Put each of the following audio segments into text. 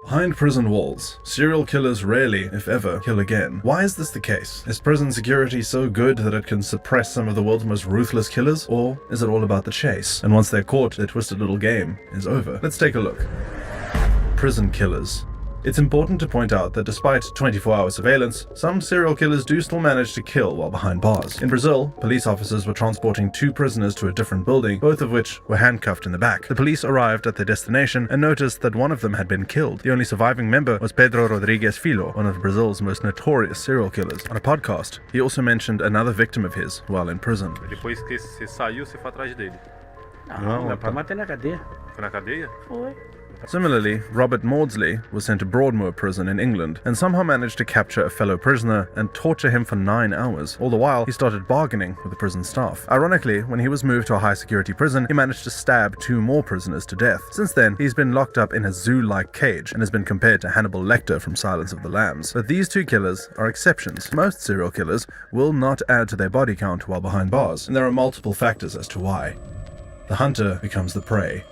Behind prison walls, serial killers rarely, if ever, kill again. Why is this the case? Is prison security so good that it can suppress some of the world's most ruthless killers? Or is it all about the chase? And once they're caught, their twisted little game is over. Let's take a look. Prison killers. It's important to point out that despite 24-hour surveillance, some serial killers do still manage to kill while behind bars. In Brazil, police officers were transporting 2 prisoners to a different building, both of which were handcuffed in the back. The police arrived at their destination and noticed that one of them had been killed. The only surviving member was Pedro Rodrigues Filho, one of Brazil's most notorious serial killers. On a podcast, he also mentioned another victim of his while in prison. Depois que você saiu, você foi atrás dele. Não, meu pai matei na cadeia. Foi na cadeia? Foi. Similarly, Robert Maudsley was sent to Broadmoor prison in England and somehow managed to capture a fellow prisoner and torture him for 9 hours. All the while, he started bargaining with the prison staff. Ironically, when he was moved to a high-security prison, he managed to stab 2 more prisoners to death. Since then, he's been locked up in a zoo-like cage and has been compared to Hannibal Lecter from Silence of the Lambs. But these 2 killers are exceptions. Most serial killers will not add to their body count while behind bars, and there are multiple factors as to why. The hunter becomes the prey.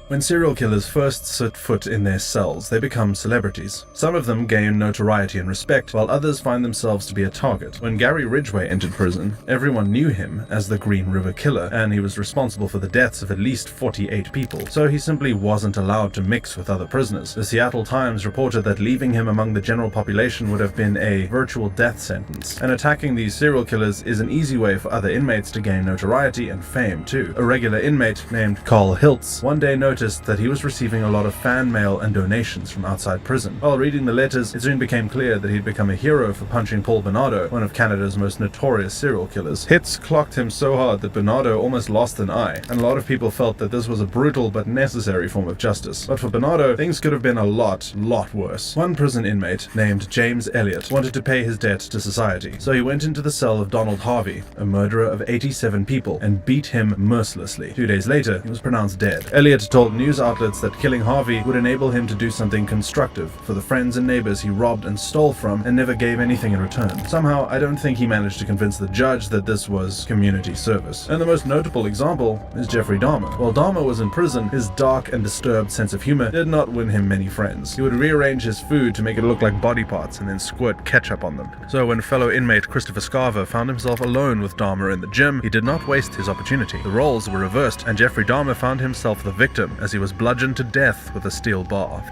When serial killers first set foot in their cells, they become celebrities. Some of them gain notoriety and respect, while others find themselves to be a target. When Gary Ridgway entered prison, everyone knew him as the Green River Killer, and he was responsible for the deaths of at least 48 people, so he simply wasn't allowed to mix with other prisoners. The Seattle Times reported that leaving him among the general population would have been a virtual death sentence, and attacking these serial killers is an easy way for other inmates to gain notoriety and fame too. A regular inmate named Carl Hiltz one day noticed that he was receiving a lot of fan mail and donations from outside prison. While reading the letters, it soon became clear that he'd become a hero for punching Paul Bernardo, one of Canada's most notorious serial killers. Hits clocked him so hard that Bernardo almost lost an eye, and a lot of people felt that this was a brutal but necessary form of justice. But for Bernardo, things could have been a lot worse. One prison inmate, named James Elliott, wanted to pay his debt to society, so he went into the cell of Donald Harvey, a murderer of 87 people, and beat him mercilessly. 2 days later, he was pronounced dead. Elliott told news outlets that killing Harvey would enable him to do something constructive for the friends and neighbors he robbed and stole from and never gave anything in return. Somehow, I don't think he managed to convince the judge that this was community service. And the most notable example is Jeffrey Dahmer. While Dahmer was in prison, his dark and disturbed sense of humor did not win him many friends. He would rearrange his food to make it look like body parts and then squirt ketchup on them. So when fellow inmate Christopher Scarver found himself alone with Dahmer in the gym, he did not waste his opportunity. The roles were reversed, and Jeffrey Dahmer found himself the victim as he was bludgeoned to death with a steel bar.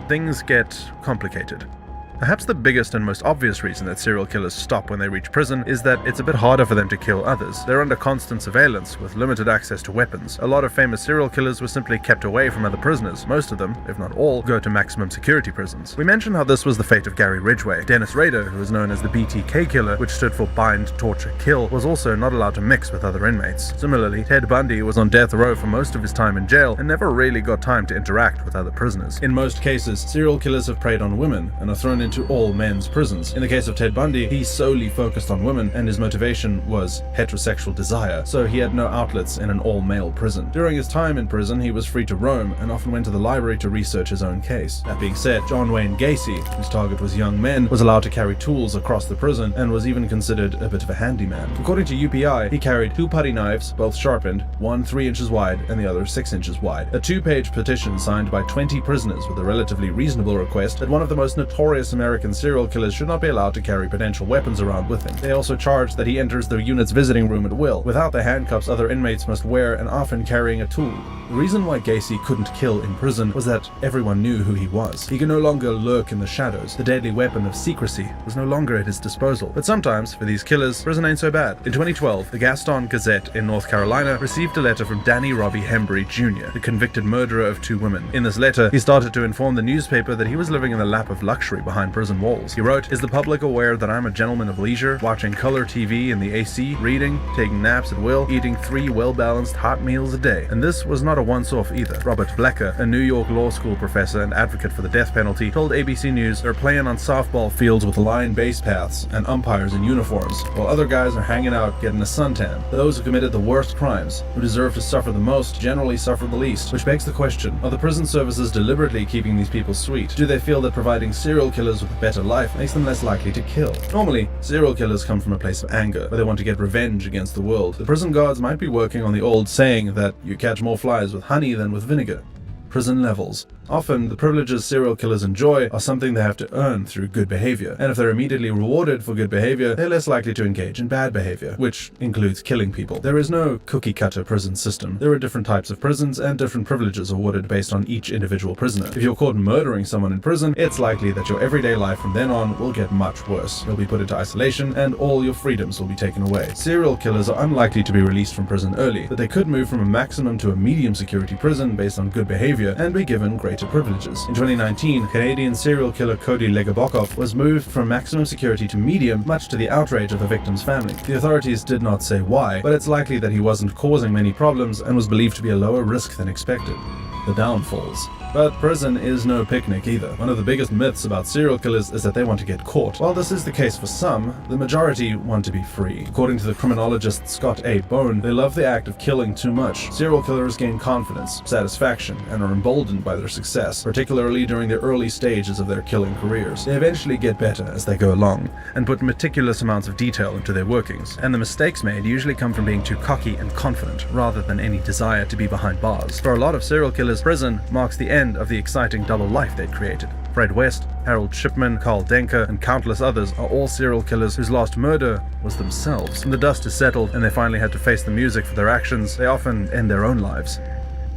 Things get complicated. Perhaps the biggest and most obvious reason that serial killers stop when they reach prison is that it's a bit harder for them to kill others. They're under constant surveillance with limited access to weapons. A lot of famous serial killers were simply kept away from other prisoners. Most of them, if not all, go to maximum security prisons. We mentioned how this was the fate of Gary Ridgway. Dennis Rader, who was known as the BTK killer, which stood for bind, torture, kill, was also not allowed to mix with other inmates. Similarly, Ted Bundy was on death row for most of his time in jail and never really got time to interact with other prisoners. In most cases, serial killers have preyed on women and are thrown into all men's prisons. In the case of Ted Bundy, he solely focused on women, and his motivation was heterosexual desire, so he had no outlets in an all-male prison. During his time in prison, he was free to roam and often went to the library to research his own case. That being said, John Wayne Gacy, whose target was young men, was allowed to carry tools across the prison and was even considered a bit of a handyman. According to UPI, he carried 2 putty knives, both sharpened, one 3 inches wide and the other 6 inches wide. A 2-page petition signed by 20 prisoners with a relatively reasonable request that one of the most notorious American serial killers should not be allowed to carry potential weapons around with him. They also charge that he enters the unit's visiting room at will. Without the handcuffs other inmates must wear and often carrying a tool. The reason why Gacy couldn't kill in prison was that everyone knew who he was. He could no longer lurk in the shadows. The deadly weapon of secrecy was no longer at his disposal. But sometimes, for these killers, prison ain't so bad. In 2012, the Gaston Gazette in North Carolina received a letter from Danny Robbie Hembry Jr., the convicted murderer of 2 women. In this letter, he started to inform the newspaper that he was living in the lap of luxury behind prison walls. He wrote, "Is the public aware that I'm a gentleman of leisure, watching color TV in the AC, reading, taking naps at will, eating 3 well-balanced hot meals a day?" And this was not a once-off either. Robert Blecker, a New York law school professor and advocate for the death penalty, told ABC News they're playing on softball fields with line base paths and umpires in uniforms, while other guys are hanging out getting a suntan. Those who committed the worst crimes, who deserve to suffer the most, generally suffer the least, which begs the question, are the prison services deliberately keeping these people sweet? Do they feel that providing serial killers with a better life makes them less likely to kill? Normally, serial killers come from a place of anger, where they want to get revenge against the world. The prison guards might be working on the old saying that you catch more flies with honey than with vinegar. Prison levels. Often, the privileges serial killers enjoy are something they have to earn through good behavior, and if they're immediately rewarded for good behavior, they're less likely to engage in bad behavior, which includes killing people. There is no cookie-cutter prison system. There are different types of prisons and different privileges awarded based on each individual prisoner. If you're caught murdering someone in prison, it's likely that your everyday life from then on will get much worse. You'll be put into isolation, and all your freedoms will be taken away. Serial killers are unlikely to be released from prison early, but they could move from a maximum to a medium security prison based on good behavior and be given greater privileges. In 2019, Canadian serial killer Cody Legabokov was moved from maximum security to medium, much to the outrage of the victim's family. The authorities did not say why, but it's likely that he wasn't causing many problems and was believed to be a lower risk than expected. The downfalls. But prison is no picnic either. One of the biggest myths about serial killers is that they want to get caught. While this is the case for some, the majority want to be free. According to the criminologist Scott A. Bone, they love the act of killing too much. Serial killers gain confidence, satisfaction, and are emboldened by their success, particularly during the early stages of their killing careers. They eventually get better as they go along, and put meticulous amounts of detail into their workings. And the mistakes made usually come from being too cocky and confident, rather than any desire to be behind bars. For a lot of serial killers, prison marks the end of the exciting double life they'd created. Fred West, Harold Shipman, Carl Denker, and countless others are all serial killers whose last murder was themselves. When the dust is settled and they finally had to face the music for their actions, they often end their own lives.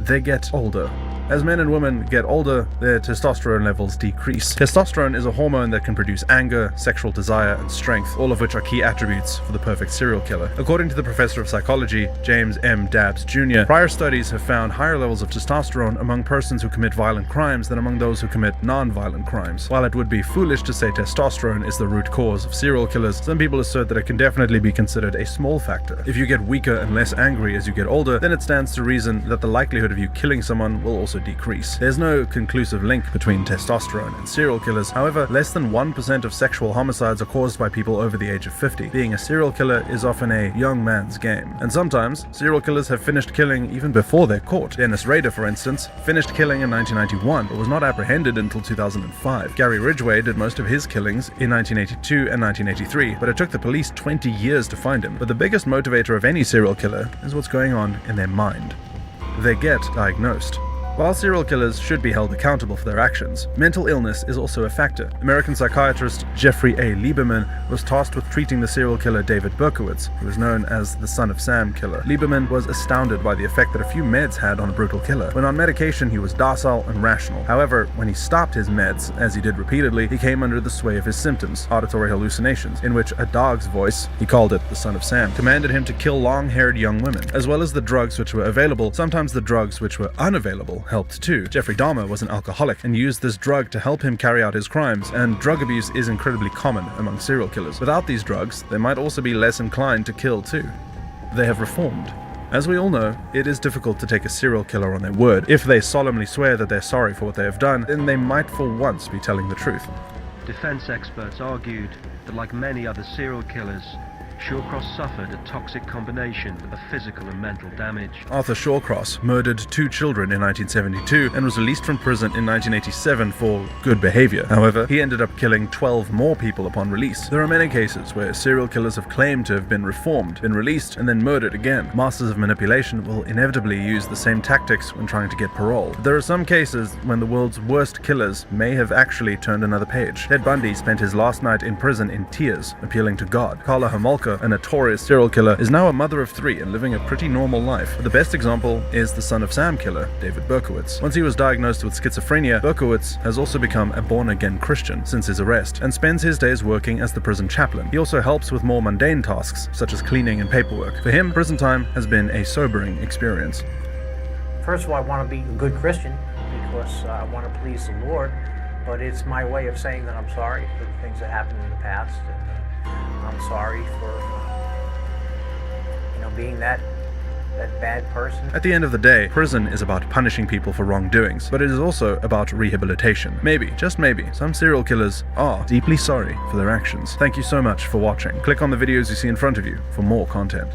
They get older. As men and women get older, their testosterone levels decrease. Testosterone is a hormone that can produce anger, sexual desire, and strength, all of which are key attributes for the perfect serial killer. According to the professor of psychology, James M. Dabbs Jr., prior studies have found higher levels of testosterone among persons who commit violent crimes than among those who commit non-violent crimes. While it would be foolish to say testosterone is the root cause of serial killers, some people assert that it can definitely be considered a small factor. If you get weaker and less angry as you get older, then it stands to reason that the likelihood of you killing someone will also decrease. There's no conclusive link between testosterone and serial killers. However, less than 1% of sexual homicides are caused by people over the age of 50. Being a serial killer is often a young man's game. And sometimes, serial killers have finished killing even before they're caught. Dennis Rader, for instance, finished killing in 1991, but was not apprehended until 2005. Gary Ridgway did most of his killings in 1982 and 1983, but it took the police 20 years to find him. But the biggest motivator of any serial killer is what's going on in their mind. They get diagnosed. While serial killers should be held accountable for their actions, mental illness is also a factor. American psychiatrist Jeffrey A. Lieberman was tasked with treating the serial killer David Berkowitz, who was known as the Son of Sam killer. Lieberman was astounded by the effect that a few meds had on a brutal killer. When on medication, he was docile and rational. However, when he stopped his meds, as he did repeatedly, he came under the sway of his symptoms, auditory hallucinations, in which a dog's voice, he called it the Son of Sam, commanded him to kill long-haired young women. As well as the drugs which were available, sometimes the drugs which were unavailable helped too. Jeffrey Dahmer was an alcoholic and used this drug to help him carry out his crimes, and drug abuse is incredibly common among serial killers. Without these drugs, they might also be less inclined to kill too. They have reformed. As we all know, it is difficult to take a serial killer on their word. If they solemnly swear that they're sorry for what they have done, then they might for once be telling the truth. Defense experts argued that, like many other serial killers, Shawcross suffered a toxic combination of physical and mental damage. Arthur Shawcross murdered 2 children in 1972 and was released from prison in 1987 for good behavior. However, he ended up killing 12 more people upon release. There are many cases where serial killers have claimed to have been reformed, been released, and then murdered again. Masters of manipulation will inevitably use the same tactics when trying to get parole. There are some cases when the world's worst killers may have actually turned another page. Ted Bundy spent his last night in prison in tears, appealing to God. Carla Homolka, a notorious serial killer, is now a mother of 3 and living a pretty normal life. But the best example is the Son of Sam killer, David Berkowitz. Once he was diagnosed with schizophrenia, Berkowitz has also become a born-again Christian since his arrest, and spends his days working as the prison chaplain. He also helps with more mundane tasks, such as cleaning and paperwork. For him, prison time has been a sobering experience. First of all, I want to be a good Christian because I want to please the Lord, but it's my way of saying that I'm sorry for the things that happened in the past. I'm sorry for, being that bad person. At the end of the day, prison is about punishing people for wrongdoings, but it is also about rehabilitation. Maybe, just maybe, some serial killers are deeply sorry for their actions. Thank you so much for watching. Click on the videos you see in front of you for more content.